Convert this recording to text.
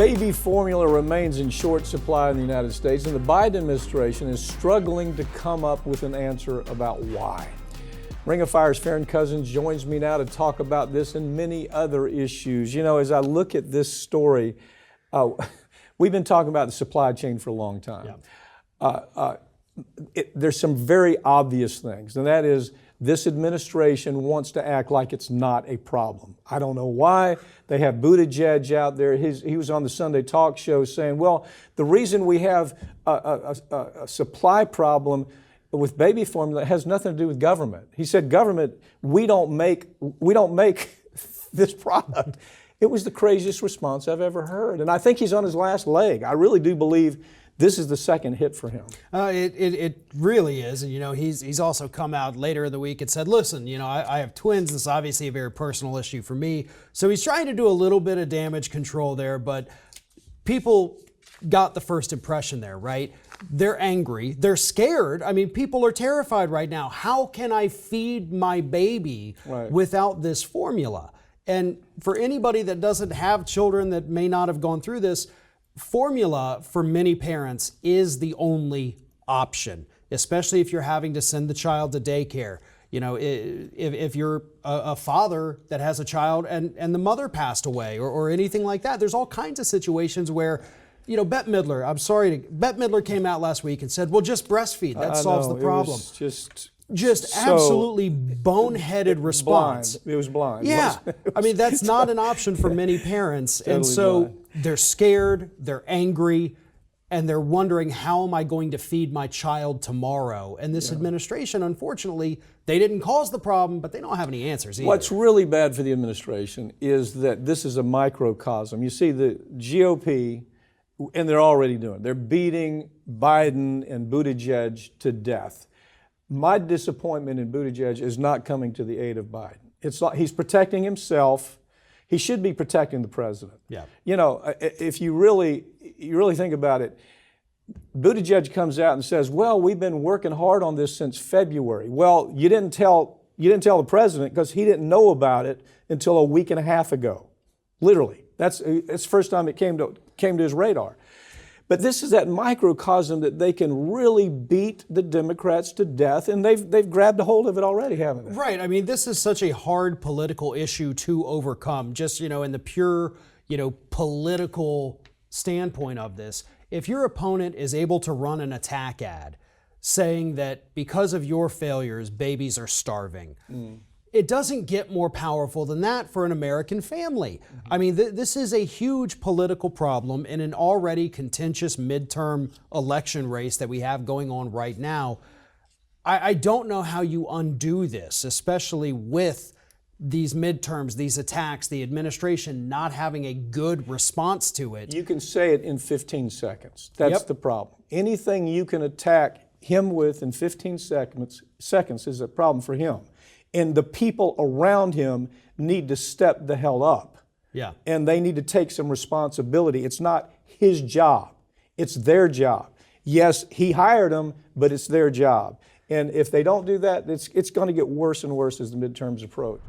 Baby formula remains in short supply in the United States, and the Biden administration is struggling to come up with an answer about why. Ring of Fire's Farron Cousins joins me now to talk about this and many other issues. You know, as I look at this story, we've been talking about the supply chain for a long time. Yeah. There's some very obvious things, and that is this administration wants to act like it's not a problem. I don't know why. They have Buttigieg out there. He was on the Sunday talk show saying, well, the reason we have a supply problem with baby formula has nothing to do with government. He said, government, we don't make this product. It was the craziest response I've ever heard. And I think he's on his last leg. I really do believe this is the second hit for him. It really is. And, you know, he's also come out later in the week and said, listen, you know, I have twins. This is obviously a very personal issue for me. So he's trying to do a little bit of damage control there, but people got the first impression there, right? They're angry. They're scared. I mean, people are terrified right now. How can I feed my baby without this formula? And for anybody that doesn't have children that may not have gone through this, formula for many parents is the only option, especially if you're having to send the child to daycare. You know, if you're a father that has a child and the mother passed away or anything like that, there's all kinds of situations where, you know, Bette Midler, Bette Midler came out last week and said, well, just breastfeed. That solves the problem. It was just absolutely boneheaded response. Blind. It was blind. Yeah. I mean, that's not an option for many parents. Totally and so blind. They're scared, they're angry, and they're wondering, how am I going to feed my child tomorrow? And this administration, unfortunately, they didn't cause the problem, but they don't have any answers either. What's really bad for the administration is that this is a microcosm. You see the GOP, and they're already doing it. They're beating Biden and Buttigieg to death. My disappointment in Buttigieg is not coming to the aid of Biden. It's like he's protecting himself. He should be protecting the president. Yeah. You know, if you really think about it, Buttigieg comes out and says, well, we've been working hard on this since February. Well, you didn't tell the president because he didn't know about it until a week and a half ago. Literally. That's the first time it came to his radar. But this is that microcosm that they can really beat the Democrats to death, and they've grabbed a hold of it already, haven't they? Right. I mean, this is such a hard political issue to overcome, just, you know, in the pure, you know, political standpoint of this. If your opponent is able to run an attack ad saying that because of your failures, babies are starving, it doesn't get more powerful than that for an American family. I mean, this is a huge political problem in an already contentious midterm election race that we have going on right now. I don't know how you undo this, especially with these midterms, these attacks, the administration not having a good response to it. You can say it in 15 seconds. That's the problem. Anything you can attack him with in 15 seconds is a problem for him. And the people around him need to step the hell up. Yeah. And they need to take some responsibility. It's not his job. It's their job. Yes, he hired them, but it's their job. And if they don't do that, it's going to get worse and worse as the midterms approach.